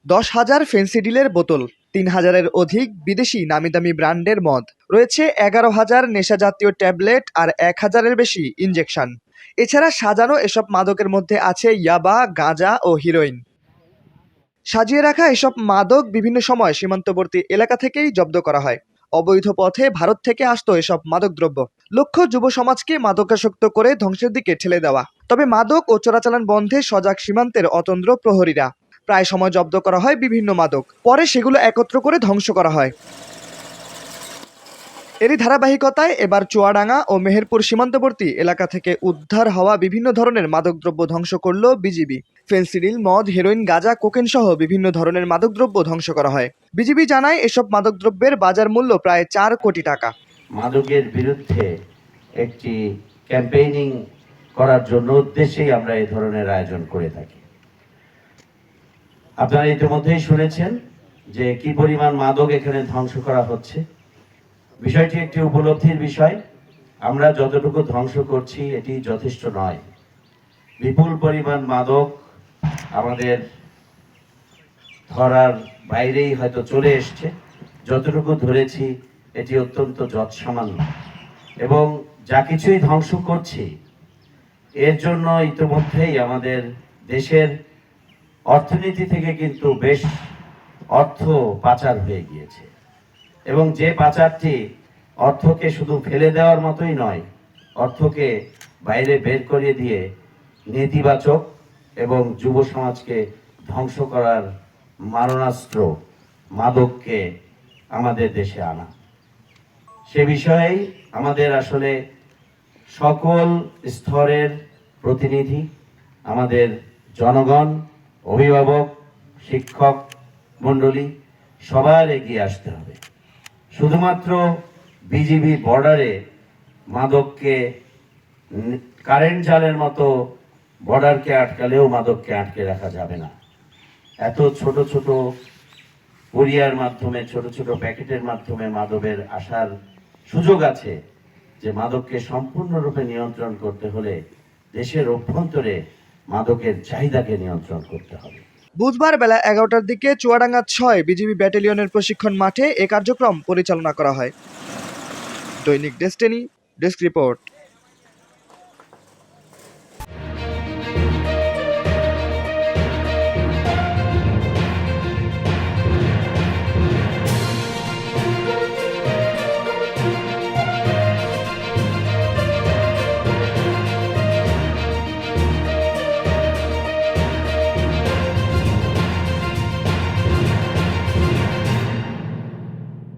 10,000 ফেন্সিডিলের বোতল, 3,000-এর অধিক বিদেশি নামিদামি ব্র্যান্ডের মদ, রয়েছে 11,000 নেশাজাতীয় ট্যাবলেট আর 1,000-এর বেশি ইনজেকশন। এছাড়া সাজানো এসব মাদকের মধ্যে আছে ইয়াবা, গাঁজা ও হিরোইন। সাজিয়ে রাখা এসব মাদক বিভিন্ন সময় সীমান্তবর্তী এলাকা থেকেই জব্দ করা হয়। অবৈধ পথে ভারত থেকে আসতো এসব মাদকদ্রব্য। লক্ষ্য যুব সমাজকে মাদকাসক্ত করে ধ্বংসের দিকে ঠেলে দেওয়া। তবে মাদক ও চোরাচালান বন্ধে সজাগ সীমান্তের অতন্দ্র প্রহরীরা। প্রায় সময় জব্দ করা হয় বিভিন্ন মাদক, পরে সেগুলো একত্র করে ধ্বংস করা হয়। এরই ধারাবাহিকতায় এবার চুয়াডাঙ্গা ও মেহেরপুর সীমান্তবর্তী এলাকা থেকে উদ্ধার হওয়া বিভিন্ন ধরনের মাদকদ্রব্য ধ্বংস করল বিজিবি। ফেন্সিডিল, মদ, হেরোইন, গাঁজা, কোকেন সহ বিভিন্ন ধরনের মাদকদ্রব্য ধ্বংস করা হয়। বিজিবি জানায় এসব মাদকদ্রব্যের বাজার মূল্য প্রায় 4 কোটি টাকা। মাদকের বিরুদ্ধে একটি ক্যাম্পেইনিং করার জন্য উদ্দেশ্যেই আমরা এই ধরনের আয়োজন করে থাকি। আপনারা ইতিমধ্যেই শুনেছেন যে কি পরিমাণ মাদক এখানে ধ্বংস করা হচ্ছে। বিষয়টি একটি উপলব্ধির বিষয়। আমরা যতটুকু ধ্বংস করছি এটি যথেষ্ট নয়। বিপুল পরিমাণ মাদক আমাদের ধরার বাইরেই হয়তো চলে এসছে। যতটুকু ধরেছি এটি অত্যন্ত যৎসামান্য, এবং যা কিছুই ধ্বংস করছি এর জন্য ইতিমধ্যেই আমাদের দেশের অর্থনীতি থেকে কিন্তু বেশ অর্থ পাচার হয়ে গিয়েছে, এবং যে পাচারটি অর্থকে শুধু ফেলে দেওয়ার মতোই নয়, অর্থকে বাইরে বের করে দিয়ে নেতিবাচক এবং যুব সমাজকে ধ্বংস করার মারণাস্ত্র মাদককে আমাদের দেশে আনা। সে বিষয়েই আমাদের আসলে সকল স্তরের প্রতিনিধি, আমাদের জনগণ, অভিভাবক, শিক্ষক মণ্ডলী সবার এগিয়ে আসতে হবে। শুধুমাত্র বিজিবি বর্ডারে মাদককে কারেন্ট জালের মতো বর্ডারকে আটকালেও মাদককে আটকে রাখা যাবে না। এত ছোট ছোট কুরিয়ার মাধ্যমে, ছোট ছোট প্যাকেটের মাধ্যমে মাদকের আসার সুযোগ আছে, যে মাদককে সম্পূর্ণরূপে নিয়ন্ত্রণ করতে হলে দেশের অভ্যন্তরে মাদকের চাহিদাকে নিয়ন্ত্রণ করতে হবে। বুধবার বেলা 11টার দিকে চুয়াডাঙ্গা 6 বিজিবি ব্যাটালিয়নের প্রশিক্ষণ মাঠে এ কার্যক্রম পরিচালনা করা হয়। দৈনিক ডেস্টিনি, ডেস্ক রিপোর্ট।